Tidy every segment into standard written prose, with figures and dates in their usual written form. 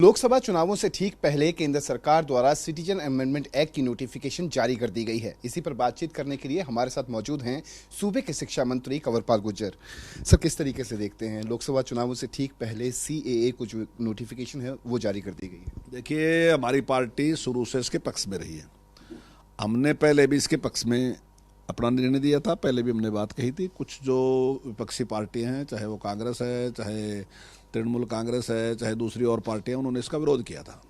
लोकसभा चुनावों से ठीक पहले केंद्र सरकार द्वारा सिटीजन अमेंडमेंट एक्ट की नोटिफिकेशन जारी कर दी गई है। इसी पर बातचीत करने के लिए हमारे साथ मौजूद हैं सूबे के शिक्षा मंत्री कंवरपाल गुर्जर। सर, किस तरीके से देखते हैं लोकसभा चुनावों से ठीक पहले सीएए को जो नोटिफिकेशन है वो जारी कर दी गई है? देखिए, हमारी पार्टी शुरू से इसके पक्ष में रही है। हमने पहले भी इसके पक्ष में अपना निर्णय दिया था। पहले भी हमने बात कही थी। कुछ जो विपक्षी पार्टियां हैं, चाहे वो कांग्रेस है, चाहे तृणमूल कांग्रेस है, चाहे दूसरी और पार्टियां, उन्होंने इसका विरोध किया था।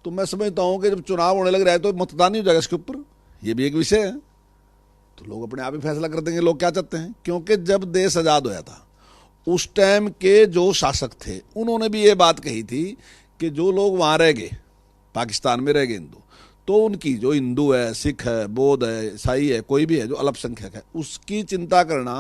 तो मैं समझता हूं कि जब चुनाव होने लग रहा है तो मतदान ही हो जाएगा इसके ऊपर। ये भी एक विषय है, तो लोग अपने आप ही फैसला कर देंगे लोग क्या चाहते हैं। क्योंकि जब देश आज़ाद होया था उस टाइम के जो शासक थे उन्होंने भी ये बात कही थी कि जो लोग वहाँ रह गए, पाकिस्तान में रह गए हिंदू, तो उनकी जो हिंदू है, सिख है, बौद्ध है, ईसाई है, कोई भी है जो अल्पसंख्यक है, उसकी चिंता करना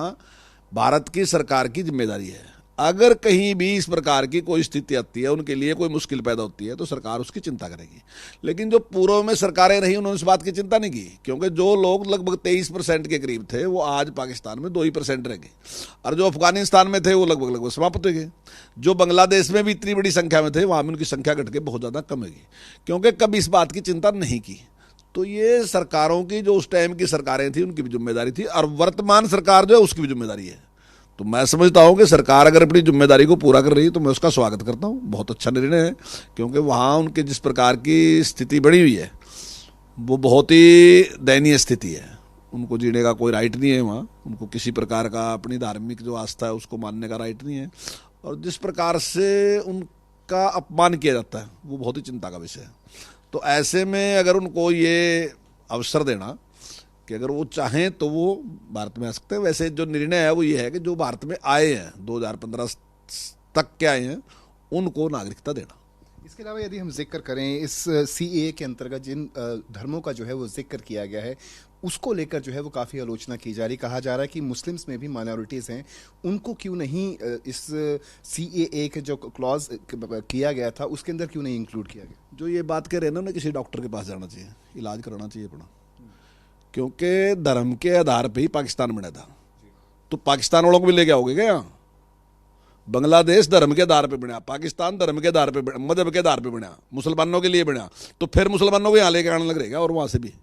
भारत की सरकार की जिम्मेदारी है। अगर कहीं भी इस प्रकार की कोई स्थिति आती है, उनके लिए कोई मुश्किल पैदा होती है, तो सरकार उसकी चिंता करेगी। लेकिन जो पूर्व में सरकारें रही उन्होंने इस बात की चिंता नहीं की, क्योंकि जो लोग लगभग 23% के करीब थे वो आज पाकिस्तान में 2% रह गए, और जो अफगानिस्तान में थे वो लगभग समाप्त हो गए। जो बांग्लादेश में भी इतनी बड़ी संख्या में थे वहाँ भी उनकी संख्या घट के बहुत ज़्यादा कम होगी, क्योंकि कभी इस बात की चिंता नहीं की। तो ये सरकारों की, जो उस टाइम की सरकारें थी, उनकी भी जिम्मेदारी थी, और वर्तमान सरकार जो है उसकी भी जिम्मेदारी है। तो मैं समझता हूं कि सरकार अगर अपनी जिम्मेदारी को पूरा कर रही है तो मैं उसका स्वागत करता हूं। बहुत अच्छा निर्णय है, क्योंकि वहां उनके जिस प्रकार की स्थिति बनी हुई है वो बहुत ही दयनीय स्थिति है। उनको जीने का कोई राइट नहीं है वहाँ, उनको किसी प्रकार का अपनी धार्मिक जो आस्था है उसको मानने का राइट नहीं है, और जिस प्रकार से उनका अपमान किया जाता है वो बहुत ही चिंता का विषय है। तो ऐसे में अगर उनको ये अवसर देना कि अगर वो चाहें तो वो भारत में आ सकते हैं। वैसे जो निर्णय है वो ये है कि जो भारत में आए हैं 2015 तक के आए हैं उनको नागरिकता देना। इसके अलावा यदि हम जिक्र करें इस सीएए के अंतर्गत जिन धर्मों का जो है वो जिक्र किया गया है, उसको लेकर जो है वो काफ़ी आलोचना की जा रही। कहा जा रहा है कि मुस्लिम्स में भी माइनॉरिटीज़ हैं, उनको क्यों नहीं इस सीएए के जो क्लॉज किया गया था उसके अंदर क्यों नहीं इंक्लूड किया गया? जो ये बात कह रहे हैं ना, उन्हें किसी डॉक्टर के पास जाना चाहिए, इलाज कराना चाहिए अपना, क्योंकि धर्म के आधार पे ही पाकिस्तान बना था। तो पाकिस्तान वालों को भी लेके आओगे क्या? बांग्लादेश धर्म के आधार पे बना, पाकिस्तान धर्म के आधार पे, मजहब के आधार पे बना, मुसलमानों के लिए बना, तो फिर मुसलमानों को यहाँ लेके आने लग रहेगा, और वहाँ से भी।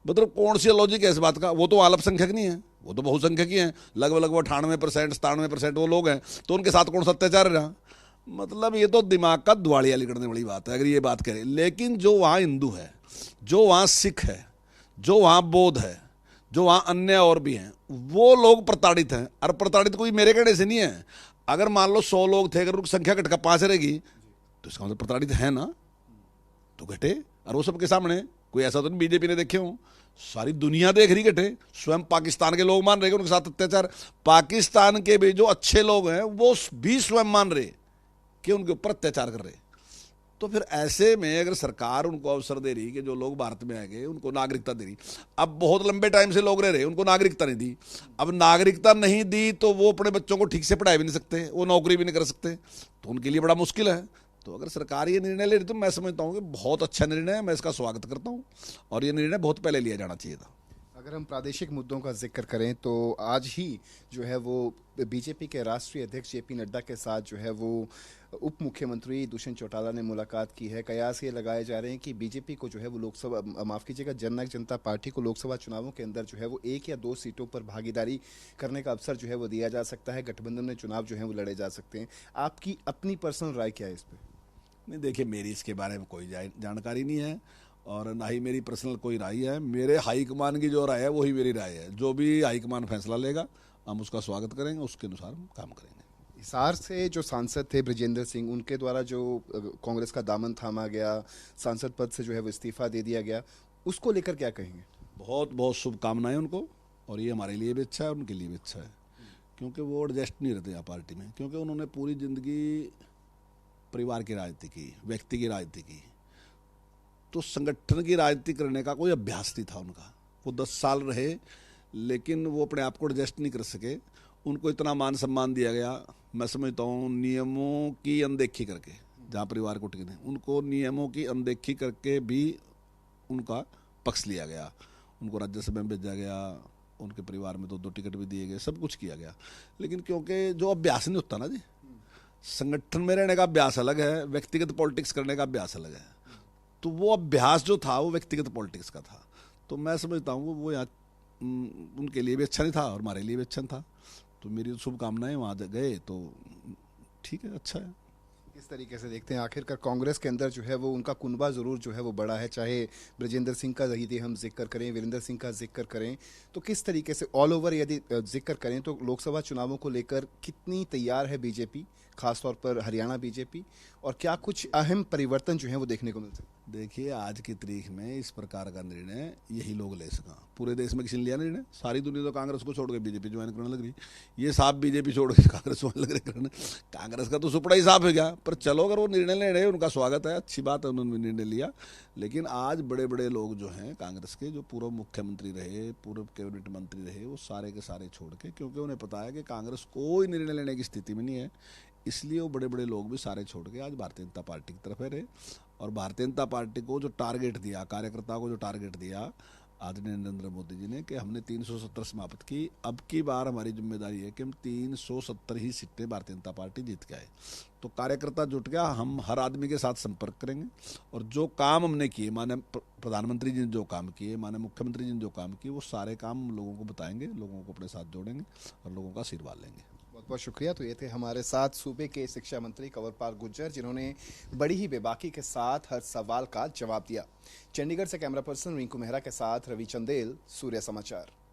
मतलब कौन सी लॉजिक है इस बात का? वो तो अल्पसंख्यक नहीं है, वो तो बहुसंख्यक ही है। लगभग 98%, 97% वो लोग हैं, तो उनके साथ कौन सा अत्याचार रहा? मतलब ये तो दिमाग का दुआड़िया लिखने वाली बात है अगर ये बात करें। लेकिन जो वहाँ हिंदू है, जो वहाँ सिख है, जो वहाँ बौद्ध है, जो वहाँ अन्य और भी हैं, वो लोग प्रताड़ित हैं। और प्रताड़ित कोई मेरे कहने से नहीं है। अगर मान लो 100 लोग थे, अगर उनकी संख्या घटकर 5 रहेगी तो इसका मतलब प्रताड़ित है ना, तो घटे। और वो सबके सामने कोई ऐसा तो नहीं बीजेपी ने देखे हो, सारी दुनिया देख रही घटे। स्वयं पाकिस्तान के लोग मान रहे उनके साथ अत्याचार। पाकिस्तान के भी जो अच्छे लोग हैं वो भी स्वयं मान रहे कि उनके ऊपर अत्याचार कर रहे। तो फिर ऐसे में अगर सरकार उनको अवसर दे रही कि जो लोग भारत में आए गए उनको नागरिकता दे रही, अब बहुत लंबे टाइम से लोग रह रहे उनको नागरिकता नहीं दी, अब नागरिकता नहीं दी तो वो अपने बच्चों को ठीक से पढ़ाई भी नहीं सकते, वो नौकरी भी नहीं कर सकते, तो उनके लिए बड़ा मुश्किल है। तो अगर सरकार ये निर्णय ले रही तो मैं समझता हूँ कि बहुत अच्छा निर्णय है, मैं इसका स्वागत करता हूँ, और ये निर्णय बहुत पहले लिया जाना चाहिए था। अगर हम प्रादेशिक मुद्दों का जिक्र करें तो आज ही जो है वो बीजेपी के राष्ट्रीय अध्यक्ष जेपी नड्डा के साथ जो है वो उप मुख्यमंत्री दुष्यंत चौटाला ने मुलाकात की है। कयास ये लगाए जा रहे हैं कि बीजेपी को जो है वो लोकसभा, माफ़ कीजिएगा, जननायक जनता पार्टी को लोकसभा चुनावों के अंदर जो है वो 1 या 2 सीटों पर भागीदारी करने का अवसर जो है वो दिया जा सकता है, गठबंधन में चुनाव जो है वो लड़े जा सकते हैं। आपकी अपनी पर्सनल राय क्या है इस पर? नहीं, देखिए, मेरी इसके बारे में कोई जानकारी नहीं है, और ना ही मेरी पर्सनल कोई राय है। मेरे हाईकमान की जो राय है वही मेरी राय है। जो भी हाईकमान फैसला लेगा हम उसका स्वागत करेंगे, उसके अनुसार हम काम करेंगे। हिसार से जो सांसद थे ब्रजेंद्र सिंह, उनके द्वारा जो कांग्रेस का दामन थामा गया, सांसद पद से जो है वो इस्तीफा दे दिया गया, उसको लेकर क्या कहेंगे? बहुत बहुत शुभकामनाएं उनको, और ये हमारे लिए भी अच्छा है, उनके लिए भी अच्छा है, क्योंकि वो एडजस्ट नहीं रहते यहाँ पार्टी में, क्योंकि उन्होंने पूरी ज़िंदगी परिवार की राजनीति की, व्यक्ति की राजनीति की, तो संगठन की राजनीति करने का कोई अभ्यास नहीं था उनका। वो 10 साल रहे, लेकिन वो अपने आप को एडजस्ट नहीं कर सके। उनको इतना मान सम्मान दिया गया, मैं समझता हूँ नियमों की अनदेखी करके, जहाँ परिवार को टिकने, उनको नियमों की अनदेखी करके भी उनका पक्ष लिया गया, उनको राज्यसभा में भेजा गया, उनके परिवार में 2-2 टिकट भी दिए गए, सब कुछ किया गया। लेकिन क्योंकि जो अभ्यास नहीं होता ना जी, संगठन में रहने का अभ्यास अलग है, व्यक्तिगत पॉलिटिक्स करने का अभ्यास अलग है। तो वो अभ्यास जो था वो व्यक्तिगत पॉलिटिक्स का था। तो मैं समझता हूँ वो यहाँ उनके लिए भी अच्छा नहीं था और हमारे लिए भी अच्छा नहीं था। तो मेरी शुभकामनाएं, वहाँ गए तो ठीक है, अच्छा है। किस तरीके से देखते हैं आखिरकार कांग्रेस के अंदर जो है वो उनका कुनबा ज़रूर जो है वो बड़ा है, चाहे ब्रजेंद्र सिंह का यदि हम जिक्र करें, वीरेंद्र सिंह का जिक्र करें, तो किस तरीके से ऑल ओवर यदि जिक्र करें तो लोकसभा चुनावों को लेकर कितनी तैयार है बीजेपी, खासतौर पर हरियाणा बीजेपी, और क्या कुछ अहम परिवर्तन जो है वो देखने को मिलते हैं? देखिए, आज की तारीख में इस प्रकार का निर्णय यही लोग ले सका। पूरे देश में किसी ने लिया निर्णय? सारी दुनिया तो कांग्रेस को छोड़ के बीजेपी ज्वाइन करने लग रही। ये साफ बीजेपी छोड़ के कांग्रेस ज्वाइन लग रही करने। कांग्रेस का तो सुपड़ा ही साफ हो गया। पर चलो, अगर वो निर्णय ले रहे हैं उनका स्वागत है, अच्छी बात है, उन्होंने निर्णय लिया। लेकिन आज बड़े बड़े लोग जो हैं कांग्रेस के, जो पूर्व मुख्यमंत्री रहे, पूर्व कैबिनेट मंत्री रहे, वो सारे के सारे छोड़ के, क्योंकि उन्हें पता है कि कांग्रेस कोई निर्णय लेने की स्थिति में नहीं है, इसलिए वो बड़े बड़े लोग भी सारे छोड़ के आज भारतीय जनता पार्टी की तरफ रहे। और भारतीय जनता पार्टी को जो टारगेट दिया, कार्यकर्ताओं को जो टारगेट दिया आदरणीय नरेंद्र मोदी जी ने, कि हमने 370 समाप्त की, अब की बार हमारी जिम्मेदारी है कि हम 370 ही सीटें भारतीय जनता पार्टी जीत के आए। तो कार्यकर्ता जुट गया, हम हर आदमी के साथ संपर्क करेंगे और जो काम हमने किए, माने प्रधानमंत्री जी ने जो काम किए, माने मुख्यमंत्री जी ने जो काम किए, वो सारे काम लोगों को बताएंगे, लोगों को अपने साथ जोड़ेंगे और लोगों का आशीर्वाद लेंगे। बहुत बहुत शुक्रिया। तो ये थे हमारे साथ सूबे के शिक्षा मंत्री कंवरपाल गुर्जर, जिन्होंने बड़ी ही बेबाकी के साथ हर सवाल का जवाब दिया। चंडीगढ़ से कैमरा पर्सन रिंकू मेहरा के साथ रवि चंदेल, सूर्य समाचार।